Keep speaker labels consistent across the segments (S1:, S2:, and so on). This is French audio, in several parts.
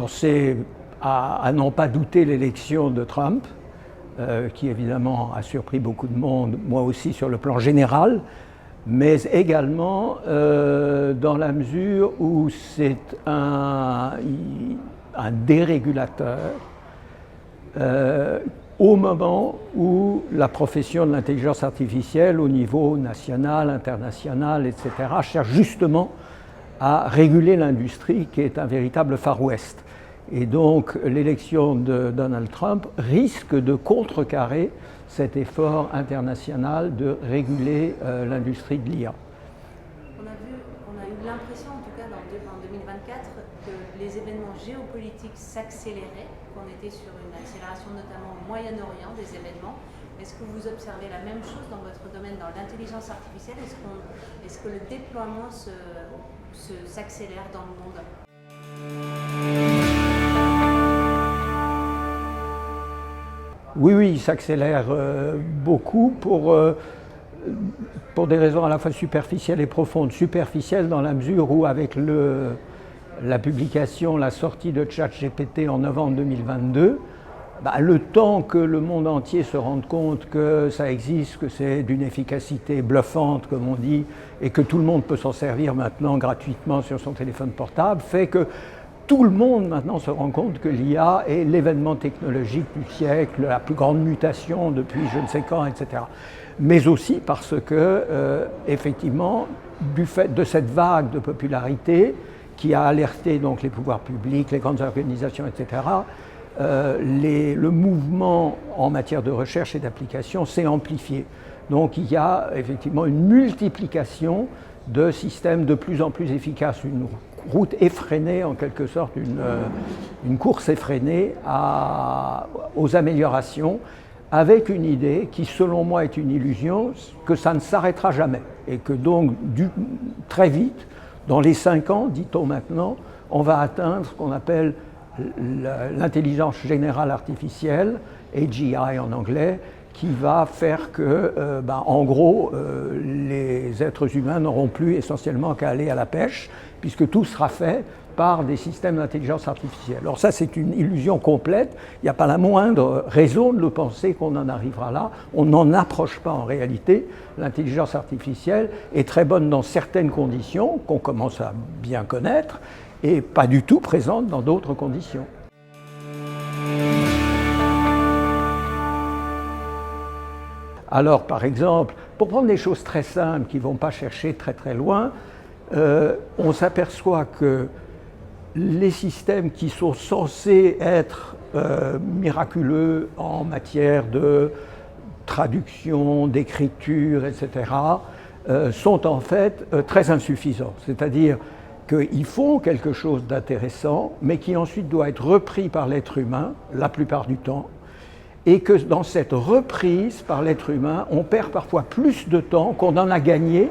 S1: Alors c'est à n'en pas douter l'élection de Trump, qui évidemment a surpris beaucoup de monde, moi aussi sur le plan général, mais également dans la mesure où c'est un dérégulateur au moment où la profession de l'intelligence artificielle au niveau national, international, etc. cherche justement à réguler l'industrie qui est un véritable Far West. Et donc l'élection de Donald Trump risque de contrecarrer cet effort international de réguler l'industrie de l'IA.
S2: On a eu l'impression, en tout cas en 2024, que les événements géopolitiques s'accéléraient, qu'on était sur une accélération notamment au Moyen-Orient des événements. Est-ce que vous observez la même chose dans votre domaine, dans l'intelligence artificielle? Est-ce que le déploiement s'accélère dans le monde?
S1: Oui, il s'accélère beaucoup pour des raisons à la fois superficielles et profondes. Superficielles dans la mesure où avec la publication, la sortie de ChatGPT en novembre 2022, le temps que le monde entier se rende compte que ça existe, que c'est d'une efficacité bluffante, comme on dit, et que tout le monde peut s'en servir maintenant gratuitement sur son téléphone portable, fait que tout le monde maintenant se rend compte que l'IA est l'événement technologique du siècle, la plus grande mutation depuis je ne sais quand, etc. Mais aussi parce que, effectivement, du fait de cette vague de popularité qui a alerté donc les pouvoirs publics, les grandes organisations, etc., le mouvement en matière de recherche et d'application s'est amplifié. Donc il y a effectivement une multiplication de systèmes de plus en plus efficaces, une route effrénée en quelque sorte, une course effrénée aux améliorations, avec une idée qui selon moi est une illusion, que ça ne s'arrêtera jamais et que donc très vite, dans les 5 ans, dit-on maintenant, on va atteindre ce qu'on appelle l'intelligence générale artificielle, AGI en anglais, qui va faire que, en gros, les êtres humains n'auront plus essentiellement qu'à aller à la pêche, puisque tout sera fait par des systèmes d'intelligence artificielle. Alors ça, c'est une illusion complète. Il n'y a pas la moindre raison de le penser qu'on en arrivera là. On n'en approche pas en réalité. L'intelligence artificielle est très bonne dans certaines conditions, qu'on commence à bien connaître, et pas du tout présente dans d'autres conditions. Alors, par exemple, pour prendre des choses très simples qui ne vont pas chercher très très loin, on s'aperçoit que les systèmes qui sont censés être miraculeux en matière de traduction, d'écriture, etc., sont en fait très insuffisants. C'est-à-dire qu'ils font quelque chose d'intéressant, mais qui ensuite doit être repris par l'être humain, la plupart du temps, et que dans cette reprise par l'être humain, on perd parfois plus de temps qu'on en a gagné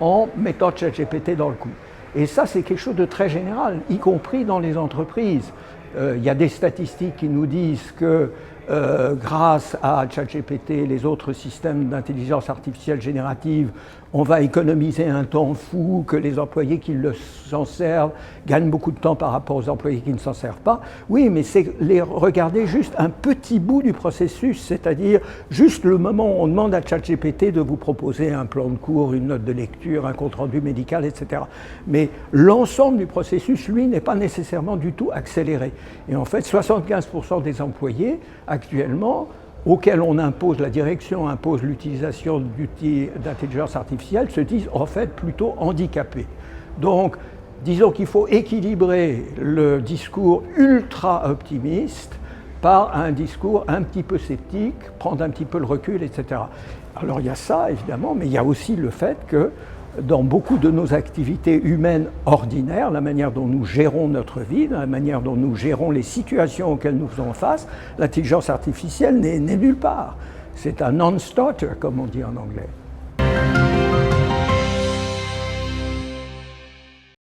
S1: en mettant ChatGPT dans le coup. Et ça, c'est quelque chose de très général, y compris dans les entreprises. Il y a des statistiques qui nous disent que grâce à ChatGPT, les autres systèmes d'intelligence artificielle générative, on va économiser un temps fou, que les employés qui s'en servent gagnent beaucoup de temps par rapport aux employés qui ne s'en servent pas. Oui, mais c'est regarder juste un petit bout du processus, c'est-à-dire juste le moment où on demande à ChatGPT de vous proposer un plan de cours, une note de lecture, un compte-rendu médical, etc. Mais l'ensemble du processus, lui, n'est pas nécessairement du tout accéléré. Et en fait, 75% des employés actuellement, auxquels on impose, la direction impose l'utilisation d'outils d'intelligence artificielle, se disent en fait plutôt handicapés. Donc, disons qu'il faut équilibrer le discours ultra optimiste par un discours un petit peu sceptique, prendre un petit peu le recul, etc. Alors il y a ça évidemment, mais il y a aussi le fait que dans beaucoup de nos activités humaines ordinaires, la manière dont nous gérons notre vie, la manière dont nous gérons les situations auxquelles nous faisons face, l'intelligence artificielle n'est nulle part. C'est un non-starter, comme on dit en anglais.